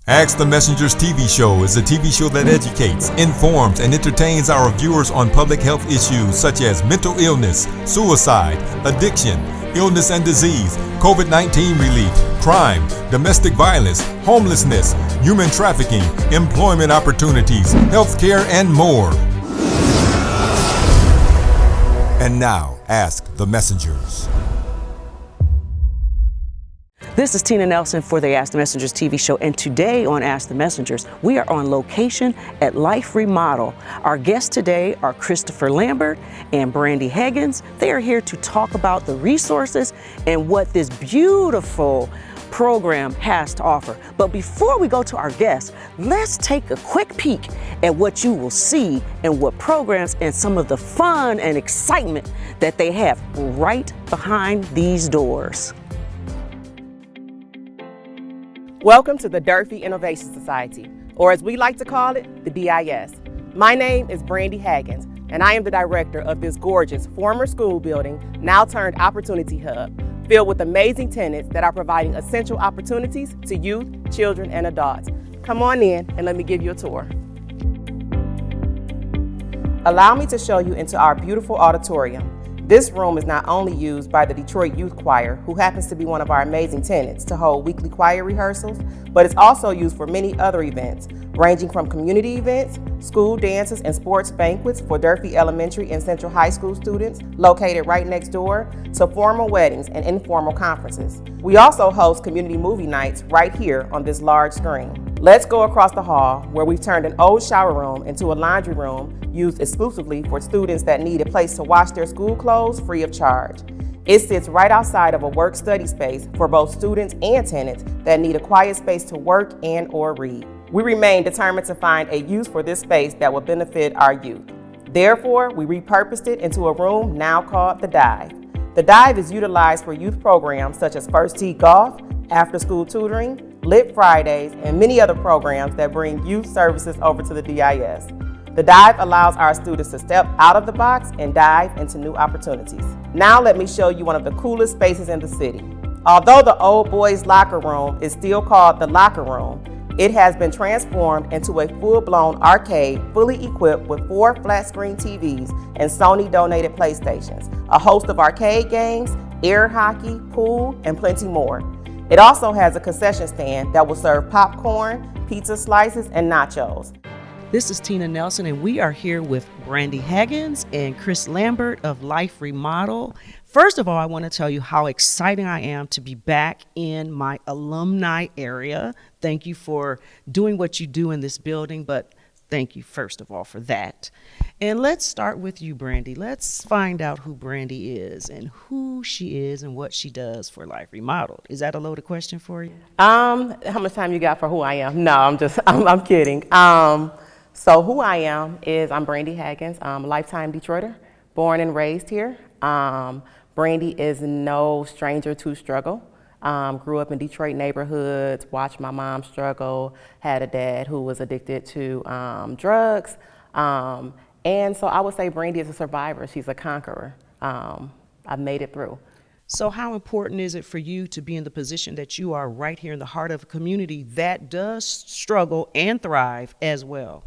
Ask the Messengers TV show is a TV show that educates, informs, and entertains our viewers on public health issues such as mental illness, suicide, addiction, illness and disease, COVID-19 relief, crime, domestic violence, homelessness, human trafficking, employment opportunities, healthcare, and more. And now, Ask the Messengers. This is Tina Nelson for the Ask the Messengers TV show, and today on Ask the Messengers, we are on location at Life Remodel. Our guests today are Christopher Lambert and Brandi Hagins. They are here to talk about the resources and what this beautiful program has to offer. But before we go to our guests, let's take a quick peek at what you will see and what programs and some of the fun and excitement that they have right behind these doors. Welcome to the Durfee Innovation Society, or as we like to call it, the DIS. My name is Brandi Hagins, and I am the director of this gorgeous former school building, now turned opportunity hub, filled with amazing tenants that are providing essential opportunities to youth, children, and adults. Come on in and let me give you a tour. Allow me to show you into our beautiful auditorium. This room is not only used by the Detroit Youth Choir, who happens to be one of our amazing tenants, to hold weekly choir rehearsals, but it's also used for many other events, ranging from community events, school dances, and sports banquets for Durfee Elementary and Central High School students located right next door, to formal weddings and informal conferences. We also host community movie nights right here on this large screen. Let's go across the hall, where we've turned an old shower room into a laundry room used exclusively for students that need a place to wash their school clothes free of charge. It sits right outside of a work-study space for both students and tenants that need a quiet space to work and or read. We remain determined to find a use for this space that will benefit our youth. Therefore, we repurposed it into a room now called The Dive. The Dive is utilized for youth programs such as First Tee Golf, after-school tutoring, Lit Fridays, and many other programs that bring youth services over to the DIS. The Dive allows our students to step out of the box and dive into new opportunities. Now let me show you one of the coolest spaces in the city. Although the old boys' locker room is still called the locker room, it has been transformed into a full-blown arcade, fully equipped with 4 flat-screen TVs and Sony-donated PlayStations, a host of arcade games, air hockey, pool, and plenty more. It also has a concession stand that will serve popcorn, pizza slices, and nachos. This is Tina Nelson, and we are here with Brandi Hagins and Chris Lambert of Life Remodel. First of all, I want to tell you how exciting I am to be back in my alumni area. Thank you for doing what you do in this building, but thank you first of all for that. And let's start with you, Brandi. Let's find out who Brandi is and who she is and what she does for Life Remodeled. Is that a loaded question for you? How much time you got for who I am? No, I'm kidding. So who I am is I'm Brandi Hagins. I'm a lifetime Detroiter, born and raised here. Brandi is no stranger to struggle. Grew up in Detroit neighborhoods, watched my mom struggle, had a dad who was addicted to drugs. And so I would say Brandi is a survivor. She's a conqueror. I've made it through. So how important is it for you to be in the position that you are right here in the heart of a community that does struggle and thrive as well?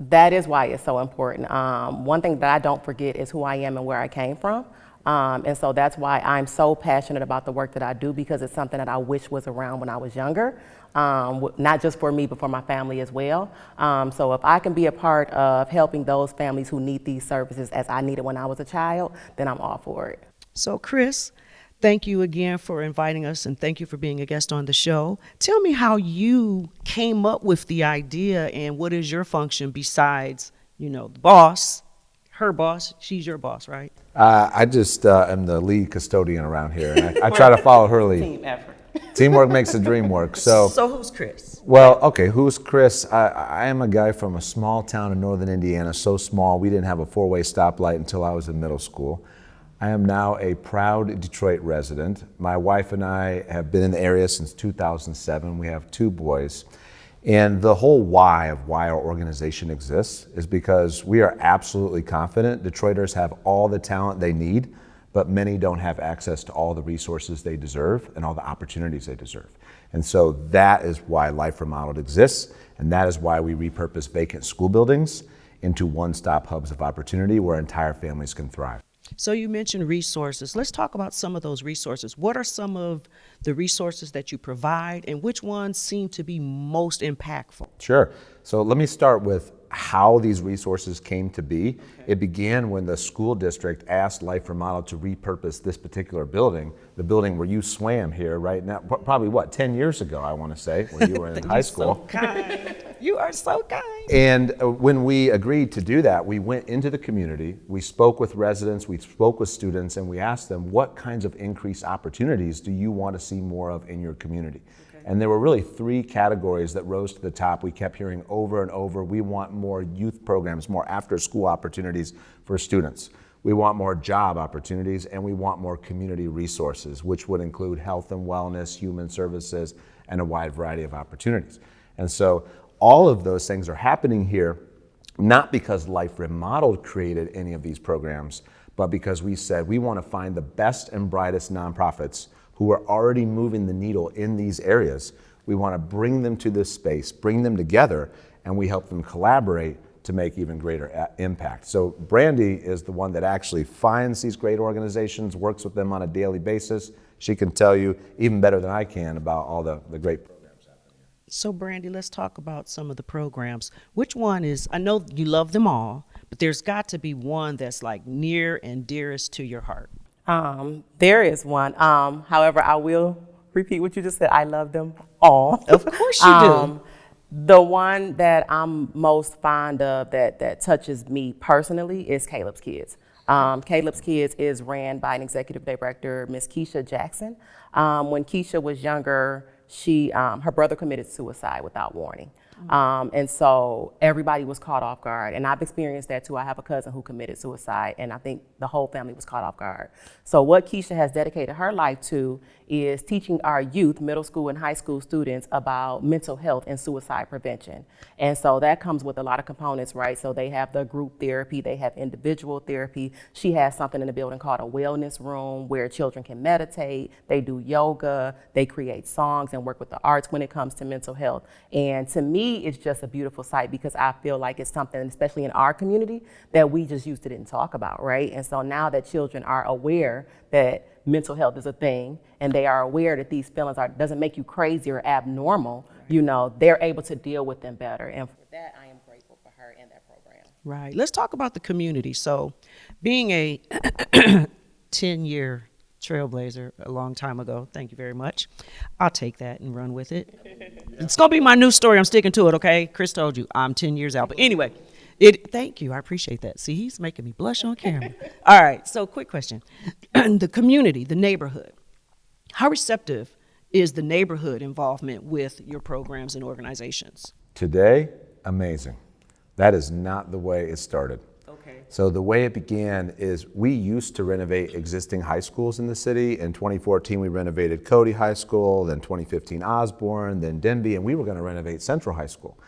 That is why it's so important. One thing that I don't forget is who I am and where I came from. And so that's why I'm so passionate about the work that I do, because it's something that I wish was around when I was younger, not just for me, but for my family as well. So if I can be a part of helping those families who need these services as I needed when I was a child, then I'm all for it. So Chris, thank you again for inviting us, and thank you for being a guest on the show. Tell me how you came up with the idea, and what is your function besides, the boss, her boss, she's your boss, right? I just am the lead custodian around here. And I try to follow her lead. Team effort. Teamwork makes the dream work. So who's Chris? Well, okay, who's Chris? I am a guy from a small town in northern Indiana, so small we didn't have a 4-way stoplight until I was in middle school. I am now a proud Detroit resident. My wife and I have been in the area since 2007. We have 2 boys. And the whole why of why our organization exists is because we are absolutely confident Detroiters have all the talent they need, but many don't have access to all the resources they deserve and all the opportunities they deserve. And so that is why Life Remodeled exists, and that is why we repurpose vacant school buildings into one-stop hubs of opportunity where entire families can thrive. So you mentioned resources. Let's talk about some of those resources. What are some of the resources that you provide, and which ones seem to be most impactful? Sure. So let me start with how these resources came to be. Okay. It began when the school district asked Life Remodeled to repurpose this particular building, the building where you swam here right now, probably 10 years ago, I want to say, when you were in high school. So kind. You are so kind. And when we agreed to do that, we went into the community, we spoke with residents, we spoke with students, and we asked them, what kinds of increased opportunities do you want to see more of in your community? And there were really 3 categories that rose to the top. We kept hearing over and over, we want more youth programs, more after-school opportunities for students. We want more job opportunities, and we want more community resources, which would include health and wellness, human services, and a wide variety of opportunities. And so all of those things are happening here, not because Life Remodeled created any of these programs, but because we said we want to find the best and brightest nonprofits who are already moving the needle in these areas. We want to bring them to this space, bring them together, and we help them collaborate to make even greater impact. So Brandi is the one that actually finds these great organizations, works with them on a daily basis. She can tell you even better than I can about all the great programs happening here. So Brandi, let's talk about some of the programs. Which one is, I know you love them all, but there's got to be one that's like near and dearest to your heart. There is one. However, I will repeat what you just said. I love them all. Of course you do. The one that I'm most fond of that touches me personally is Caleb's Kids. Caleb's Kids is ran by an executive director, Miss Keisha Jackson. When Keisha was younger, her brother committed suicide without warning. And so everybody was caught off guard. And I've experienced that too. I have a cousin who committed suicide, and I think the whole family was caught off guard. So what Keisha has dedicated her life to is teaching our youth, middle school and high school students, about mental health and suicide prevention. And so that comes with a lot of components, right? So they have the group therapy, they have individual therapy. She has something in the building called a wellness room where children can meditate, they do yoga, they create songs and work with the arts when it comes to mental health. And to me, it's just a beautiful sight because I feel like it's something, especially in our community, that we just used to didn't talk about, right? And so now that children are aware that mental health is a thing and they are aware that these feelings doesn't make you crazy or abnormal, they're able to deal with them better. And for that, I am grateful for her and that program. Right. Let's talk about the community. So being a 10-year trailblazer a long time ago, thank you very much. I'll take that and run with it. It's going to be my new story. I'm sticking to it, okay? Chris told you I'm 10 years out. But anyway, thank you. I appreciate that. See, he's making me blush on camera. All right. So quick question. The community, the neighborhood, how receptive is the neighborhood involvement with your programs and organizations? Today, amazing. That is not the way it started. Okay. So the way it began is we used to renovate existing high schools in the city. In 2014, we renovated Cody High School, then 2015 Osborne, then Denby, and we were going to renovate Central High School.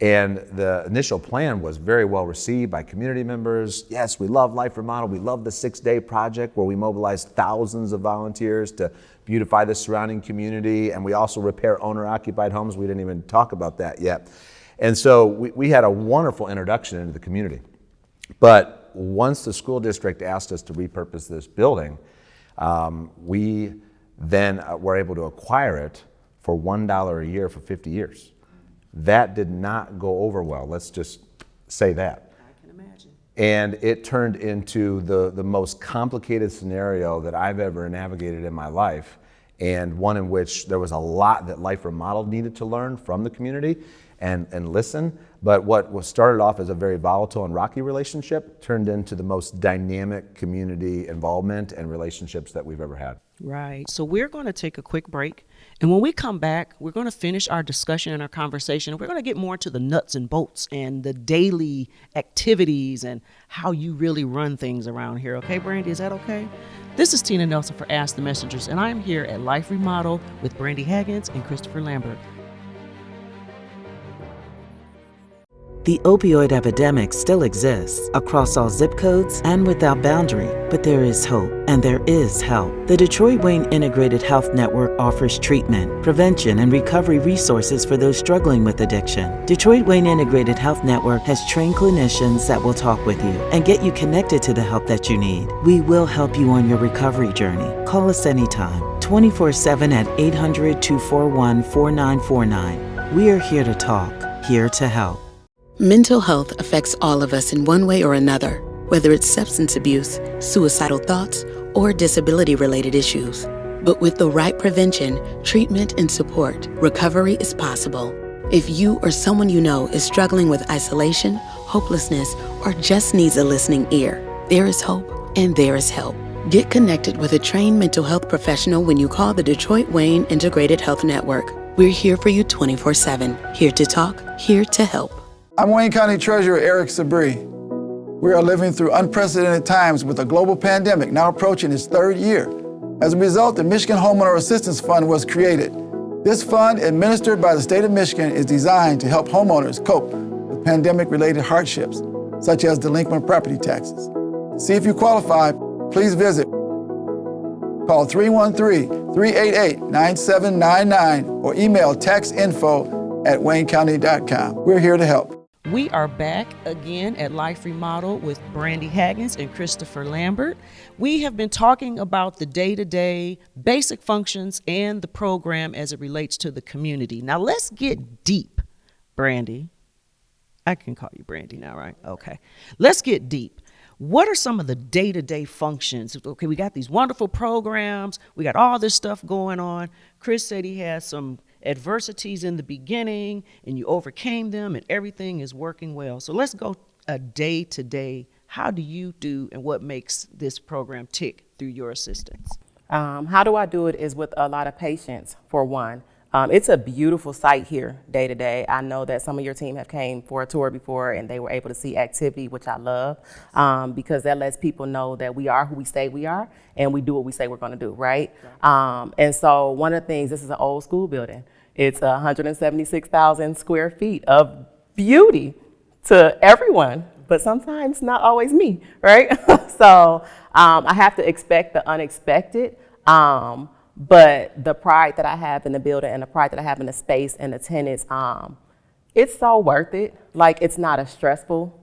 And the initial plan was very well received by community members. Yes, we love Life Remodeled. We love the 6-day project where we mobilized thousands of volunteers to beautify the surrounding community. And we also repair owner-occupied homes. We didn't even talk about that yet. And so we had a wonderful introduction into the community. But once the school district asked us to repurpose this building, we then were able to acquire it for $1 a year for 50 years. That did not go over well, let's just say that. I can imagine. And it turned into the most complicated scenario that I've ever navigated in my life, and one in which there was a lot that Life Remodeled needed to learn from the community and listen. But what was started off as a very volatile and rocky relationship turned into the most dynamic community involvement and relationships that we've ever had. Right. So we're going to take a quick break. And when we come back, we're going to finish our discussion and our conversation. We're going to get more into the nuts and bolts and the daily activities and how you really run things around here. Okay, Brandi, is that okay? This is Tina Nelson for Ask the Messengers, and I'm here at Life Remodeled with Brandi Hagins and Christopher Lambert. The opioid epidemic still exists across all zip codes and without boundary, but there is hope and there is help. The Detroit Wayne Integrated Health Network offers treatment, prevention, and recovery resources for those struggling with addiction. Detroit Wayne Integrated Health Network has trained clinicians that will talk with you and get you connected to the help that you need. We will help you on your recovery journey. Call us anytime, 24/7 at 800-241-4949. We are here to talk, here to help. Mental health affects all of us in one way or another, whether it's substance abuse, suicidal thoughts, or disability-related issues. But with the right prevention, treatment, and support, recovery is possible. If you or someone you know is struggling with isolation, hopelessness, or just needs a listening ear, there is hope and there is help. Get connected with a trained mental health professional when you call the Detroit Wayne Integrated Health Network. We're here for you 24/7, here to talk, here to help. I'm Wayne County Treasurer Eric Sabri. We are living through unprecedented times with a global pandemic now approaching its third year. As a result, the Michigan Homeowner Assistance Fund was created. This fund, administered by the state of Michigan, is designed to help homeowners cope with pandemic-related hardships, such as delinquent property taxes. To see if you qualify, please visit. Call 313-388-9799 or email taxinfo@waynecounty.com. We're here to help. We are back again at Life Remodeled with Brandi Hagins and Christopher Lambert. We have been talking about the day-to-day basic functions and the program as it relates to the community. Now let's get deep, Brandi. I can call you Brandi now, right? Okay. Let's get deep. What are some of the day-to-day functions? Okay, we got these wonderful programs. We got all this stuff going on. Chris said he has some adversities in the beginning and you overcame them and everything is working well. So let's go a day to day. How do you do and what makes this program tick through your assistance? How do I do it is with a lot of patience, for one. It's a beautiful site here day to day. I know that some of your team have came for a tour before and they were able to see activity, which I love, because that lets people know that we are who we say we are and we do what we say we're going to do, right? And so one of the things, this is an old school building. It's 176,000 square feet of beauty to everyone, but sometimes not always me, right? So I have to expect the unexpected. But the pride that I have in the building and the pride that I have in the space and the tenants, it's so worth it. Like, it's not a stressful,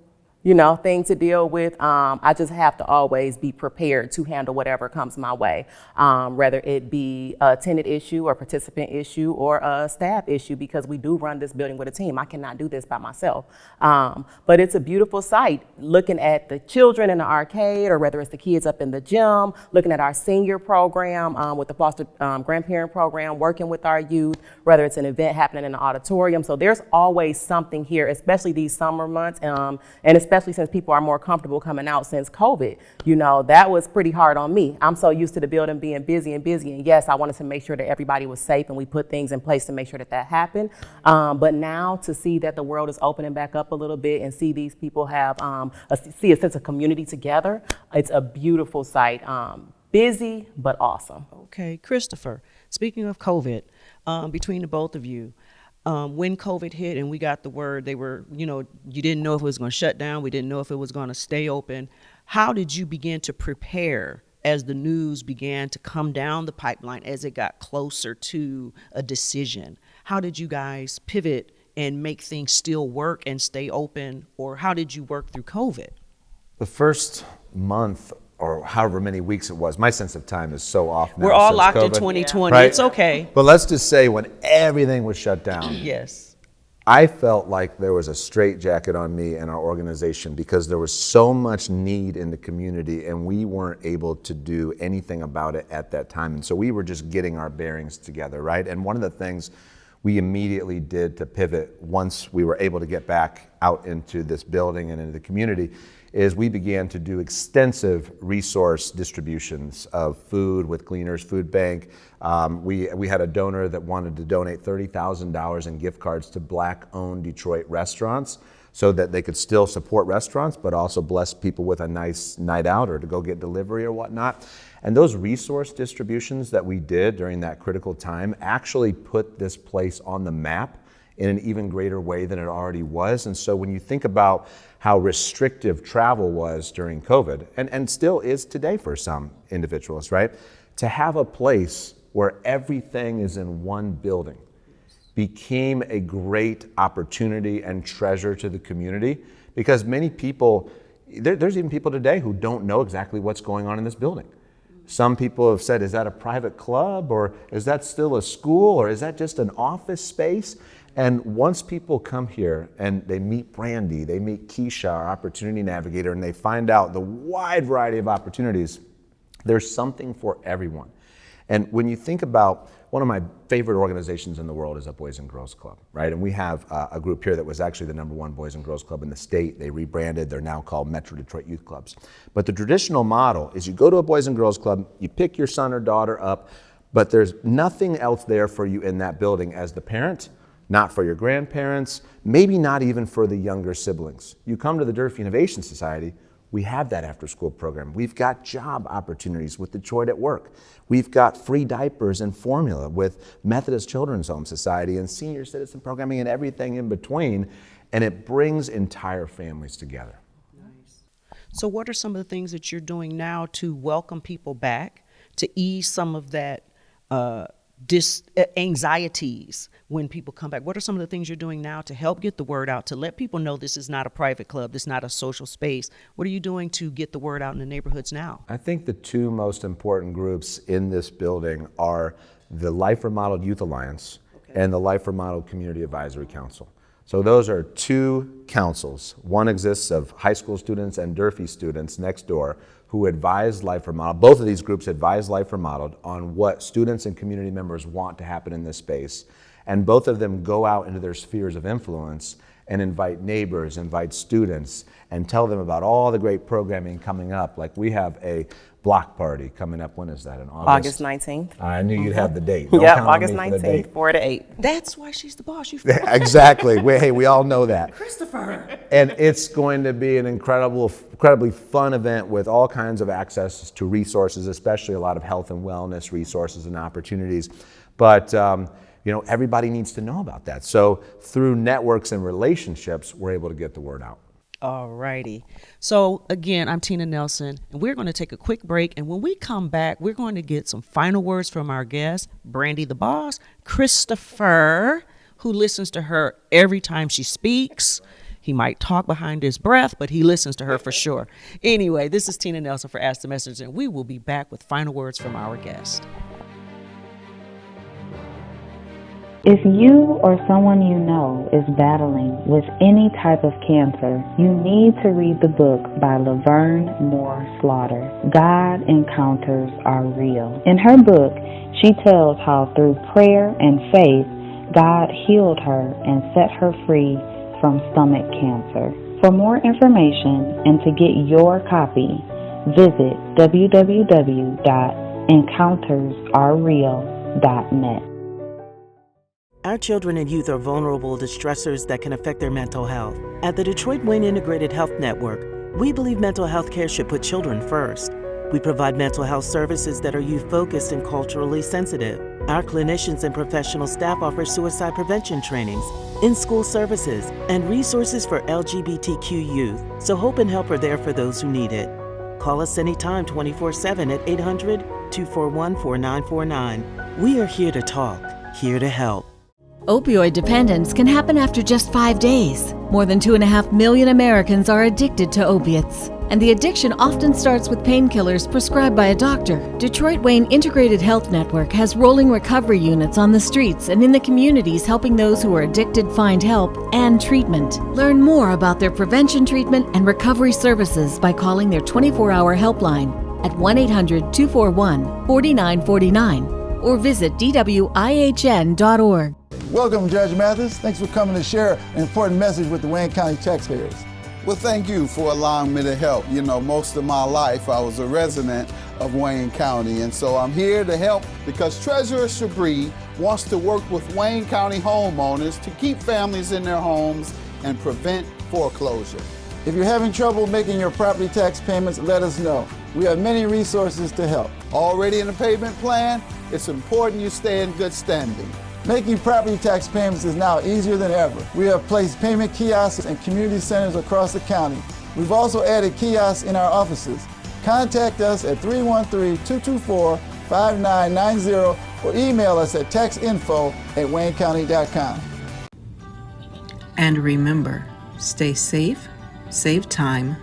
thing to deal with. I just have to always be prepared to handle whatever comes my way, whether it be a tenant issue or participant issue or a staff issue, because we do run this building with a team. I cannot do this by myself. But it's a beautiful site, looking at the children in the arcade, or whether it's the kids up in the gym, looking at our senior program with the foster grandparent program, working with our youth, whether it's an event happening in the auditorium. So there's always something here, especially these summer months, and especially since people are more comfortable coming out since COVID. That was pretty hard on me. I'm so used to the building being busy, and yes, I wanted to make sure that everybody was safe, and we put things in place to make sure that that happened. But now to see that the world is opening back up a little bit and see these people have see a sense of community together, it's a beautiful site. Busy, but awesome. Okay, Christopher, speaking of COVID, between the both of you, when COVID hit and we got the word, you didn't know if it was going to shut down. We didn't know if it was going to stay open. How did you begin to prepare as the news began to come down the pipeline, as it got closer to a decision? How did you guys pivot and make things still work and stay open? Or how did you work through COVID? The first month or however many weeks it was, my sense of time is so off now. We're all since locked in COVID, 2020. right? It's okay. But let's just say when everything was shut down, Yes. I felt like there was a straitjacket on me and our organization, because there was so much need in the community and we weren't able to do anything about it at that time. And so we were just getting our bearings together, right? And one of the things we immediately did to pivot once we were able to get back out into this building and into the community is we began to do extensive resource distributions of food with Gleaners Food Bank. We had a donor that wanted to donate $30,000 in gift cards to Black-owned Detroit restaurants so that they could still support restaurants, but also bless people with a nice night out or to go get delivery or whatnot. And those resource distributions that we did during that critical time actually put this place on the map in an even greater way than it already was. And so when you think about how restrictive travel was during COVID, and still is today for some individuals, right? To have a place where everything is in one building became a great opportunity and treasure to the community, because many people, there's even people today who don't know exactly what's going on in this building. Some people have said, is that a private club, or is that still a school, or is that just an office space? And once people come here and they meet Brandi, they meet Keisha, our opportunity navigator, and they find out the wide variety of opportunities, there's something for everyone. And when you think about, one of my favorite organizations in the world is a Boys and Girls Club, right? And we have a group here that was actually the #1 Boys and Girls Club in the state. They rebranded, they're now called Metro Detroit Youth Clubs. But the traditional model is you go to a Boys and Girls Club, you pick your son or daughter up, but there's nothing else there for you in that building as the parent, not for your grandparents, maybe not even for the younger siblings. You come to the Durfee Innovation Society, we have that after school program. We've got job opportunities with Detroit at Work. We've got free diapers and formula with Methodist Children's Home Society and senior citizen programming and everything in between. And it brings entire families together. Nice. So what are some of the things that you're doing now to welcome people back, to ease some of that anxieties when people come back? What are some of the things you're doing now to help get the word out, to let people know this is not a private club, this is not a social space? What are you doing to get the word out in the neighborhoods now? I think the two most important groups in this building are the Life Remodeled Youth Alliance and the Life Remodeled Community Advisory Council. So those are two councils. One exists of high school students and Durfee students next door who advise Life Remodeled. Both of these groups advise Life Remodeled on what students and community members want to happen in this space. And both of them go out into their spheres of influence and invite neighbors, invite students, and tell them about all the great programming coming up. Like we have a block party coming up. When is that? In August? August 19th. I knew you'd have the date. Yeah, August 19th, 4 to 8. That's why she's the boss. You Exactly. We all know that. Christopher. And it's going to be an incredibly fun event with all kinds of access to resources, especially a lot of health and wellness resources and opportunities. But everybody needs to know about that. So through networks and relationships, we're able to get the word out. All righty. So again, I'm Tina Nelson, and we're going to take a quick break. And when we come back, we're going to get some final words from our guest, Brandi the boss, Christopher, who listens to her every time she speaks. He might talk behind his breath, but he listens to her for sure. Anyway, this is Tina Nelson for Ask the Messenger, and we will be back with final words from our guest. If you or someone you know is battling with any type of cancer, you need to read the book by Laverne Moore Slaughter, God Encounters Are Real. In her book, she tells how through prayer and faith, God healed her and set her free from stomach cancer. For more information and to get your copy, visit www.encountersarereal.net. Our children and youth are vulnerable to stressors that can affect their mental health. At the Detroit Wayne Integrated Health Network, we believe mental health care should put children first. We provide mental health services that are youth-focused and culturally sensitive. Our clinicians and professional staff offer suicide prevention trainings, in-school services, and resources for LGBTQ youth, so hope and help are there for those who need it. Call us anytime 24/7 at 800-241-4949. We are here to talk, here to help. Opioid dependence can happen after just 5 days. More than 2.5 million Americans are addicted to opiates, and the addiction often starts with painkillers prescribed by a doctor. Detroit Wayne Integrated Health Network has rolling recovery units on the streets and in the communities, helping those who are addicted find help and treatment. Learn more about their prevention, treatment, and recovery services by calling their 24-hour helpline at 1-800-241-4949 or visit dwihn.org. Welcome, Judge Mathis. Thanks for coming to share an important message with the Wayne County taxpayers. Well, thank you for allowing me to help. Most of my life I was a resident of Wayne County, and so I'm here to help because Treasurer Shabri wants to work with Wayne County homeowners to keep families in their homes and prevent foreclosure. If you're having trouble making your property tax payments, let us know. We have many resources to help. Already in the payment plan? It's important you stay in good standing. Making property tax payments is now easier than ever. We have placed payment kiosks in community centers across the county. We've also added kiosks in our offices. Contact us at 313-224-5990 or email us at taxinfo@waynecounty.com. And remember, stay safe, save time,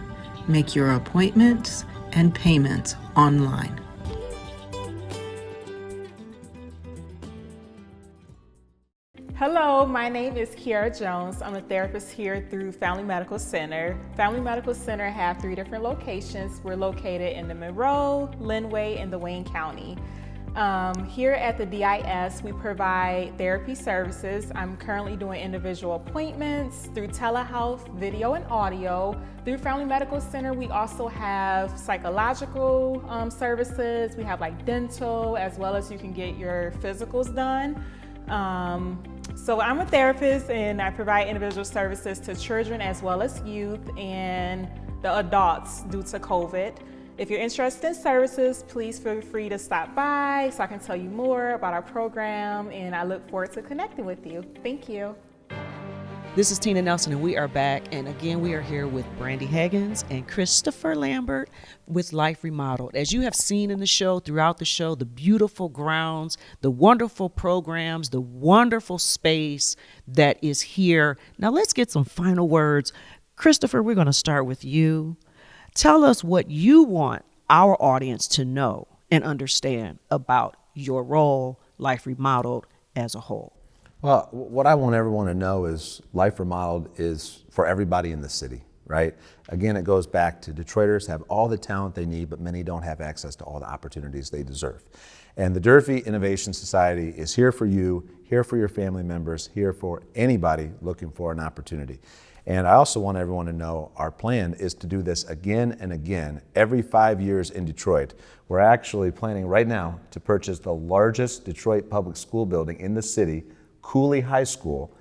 make your appointments and payments online. Hello, my name is Kiara Jones. I'm a therapist here through Family Medical Center. Family Medical Center have 3 different locations. We're located in the Monroe, Linway, and the Wayne County. Here at the DIS, we provide therapy services. I'm currently doing individual appointments through telehealth, video, and audio. Through Family Medical Center, we also have psychological services. We have like dental, as well as you can get your physicals done. So I'm a therapist and I provide individual services to children as well as youth and the adults due to COVID. If you're interested in services, please feel free to stop by so I can tell you more about our program, and I look forward to connecting with you. Thank you. This is Tina Nelson, and we are back. And again, we are here with Brandi Hagins and Christopher Lambert with Life Remodeled. As you have seen in the show, throughout the show, the beautiful grounds, the wonderful programs, the wonderful space that is here. Now let's get some final words. Christopher, we're going to start with you. Tell us what you want our audience to know and understand about your role, Life Remodeled, as a whole. Well, what I want everyone to know is Life Remodeled is for everybody in the city, right? Again, it goes back to Detroiters have all the talent they need, but many don't have access to all the opportunities they deserve. And the Durfee Innovation Society is here for you, here for your family members, here for anybody looking for an opportunity. And I also want everyone to know our plan is to do this again and again every 5 years in Detroit. We're actually planning right now to purchase the largest Detroit public school building in the city, Cooley High School,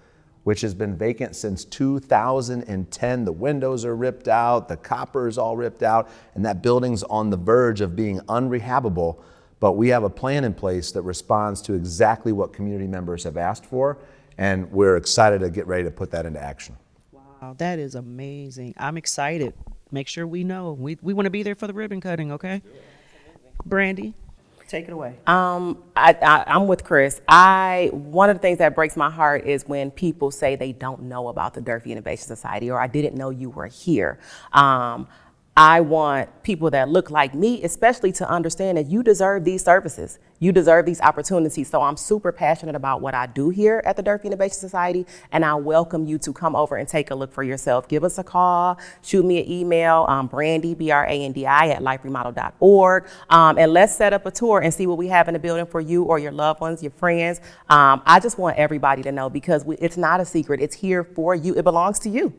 which has been vacant since 2010. The windows are ripped out, the copper is all ripped out, and that building's on the verge of being unrehabable. But we have a plan in place that responds to exactly what community members have asked for, and we're excited to get ready to put that into action. Wow, that is amazing. I'm excited. Make sure we know. We want to be there for the ribbon cutting, okay? Brandi, take it away. I'm with Chris. One of the things that breaks my heart is when people say they don't know about the Durfee Innovation Society, or I didn't know you were here. I want people that look like me, especially, to understand that you deserve these services. You deserve these opportunities. So I'm super passionate about what I do here at the Durfee Innovation Society, and I welcome you to come over and take a look for yourself. Give us a call, shoot me an email, Brandi, Brandi, at liferemodeled.org, and let's set up a tour and see what we have in the building for you or your loved ones, your friends. I just want everybody to know, because it's not a secret. It's here for you. It belongs to you.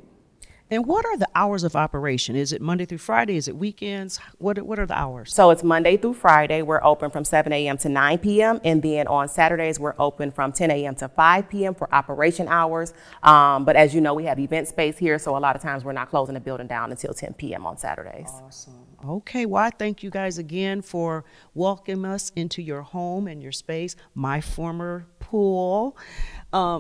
And what are the hours of operation? Is it Monday through Friday? Is it weekends? What are the hours? So it's Monday through Friday. We're open from 7 a.m. to 9 p.m. And then on Saturdays, we're open from 10 a.m. to 5 p.m. for operation hours. But as you know, we have event space here. So a lot of times we're not closing the building down until 10 p.m. on Saturdays. Awesome. Okay, well, I thank you guys again for welcoming us into your home and your space, my former pool.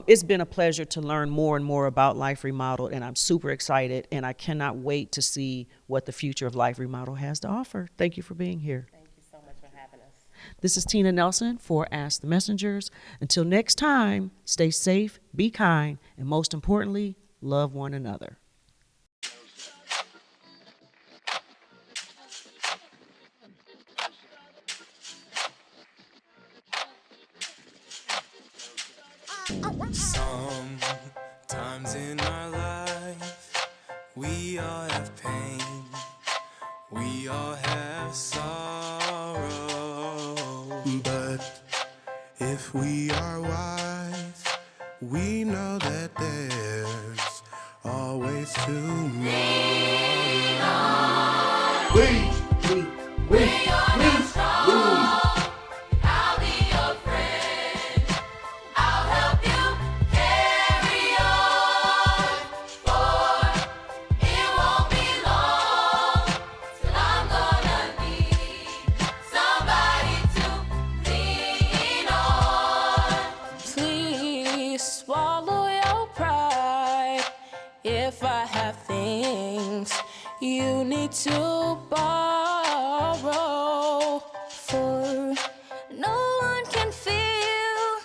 It's been a pleasure to learn more and more about Life Remodeled, and I'm super excited, and I cannot wait to see what the future of Life Remodeled has to offer. Thank you for being here. Thank you so much for having us. This is Tina Nelson for Ask the Messengers. Until next time, stay safe, be kind, and most importantly, love one another. Sometimes in our life, we all have pain, we all have sorrow. But if we are wise, we know that there's always tomorrow. We are strong. I'll be your friend. I'll help you carry on. For it won't be long till I'm gonna need somebody to lean on. Please. if I have things you need to borrow. For no one can feel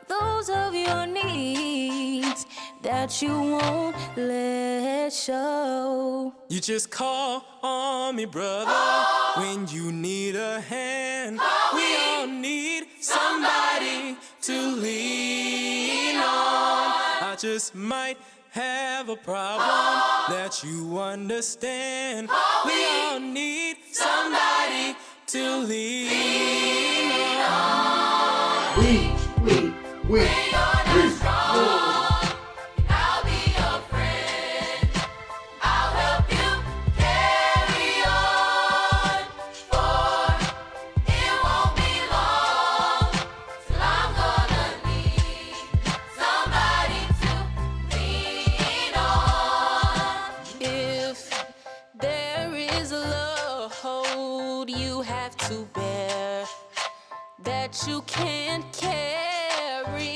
those of your needs that you won't let show. You just call on me, brother, when you need a hand. We all need somebody to lean on. I just might have a problem that you understand. We all need somebody to lean on. We are not strong. I'll be your friend. I'll help you carry on. For it won't be long till I'm gonna need somebody to lean on. If there is a load you have to bear that you can't carry,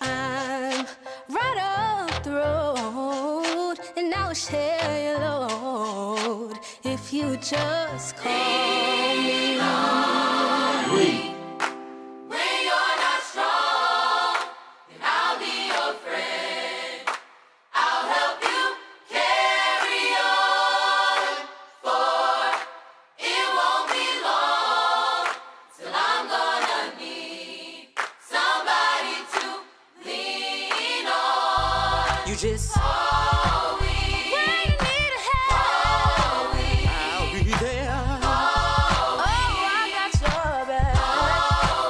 I'm right up the road and I'll share your load if you just call me. When you're not strong, then I'll be your friend. I'll help you carry on. For it won't be long till I'm gonna need somebody to lean on. You just call me when you need help. I'll be there. Oh, I got your back.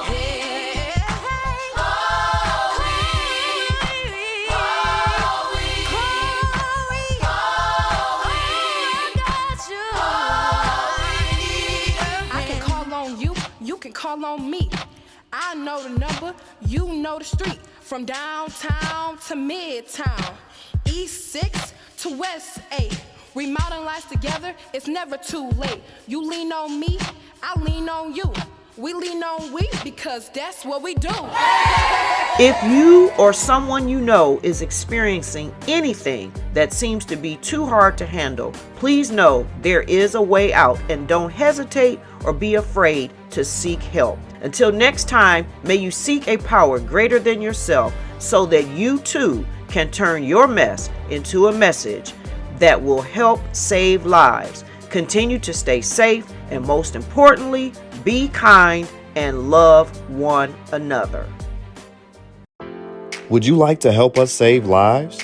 Hey, call me. I can call on you, you can call on me. I know the number, you know the street. From downtown to midtown, East 6 to West 8. Remodeling lives together, it's never too late. You lean on me, I lean on you. We lean on we because that's what we do. If you or someone you know is experiencing anything that seems to be too hard to handle, please know there is a way out and don't hesitate or be afraid to seek help. Until next time, may you seek a power greater than yourself so that you too can turn your mess into a message that will help save lives. Continue to stay safe and most importantly, be kind and love one another. Would you like to help us save lives?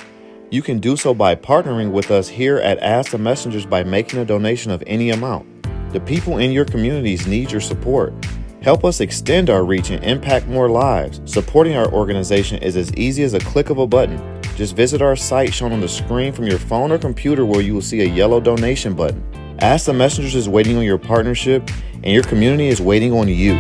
You can do so by partnering with us here at Ask the Messengers by making a donation of any amount. The people in your communities need your support. Help us extend our reach and impact more lives. Supporting our organization is as easy as a click of a button. Just visit our site shown on the screen from your phone or computer where you will see a yellow donation button. Ask the Messengers is waiting on your partnership and your community is waiting on you.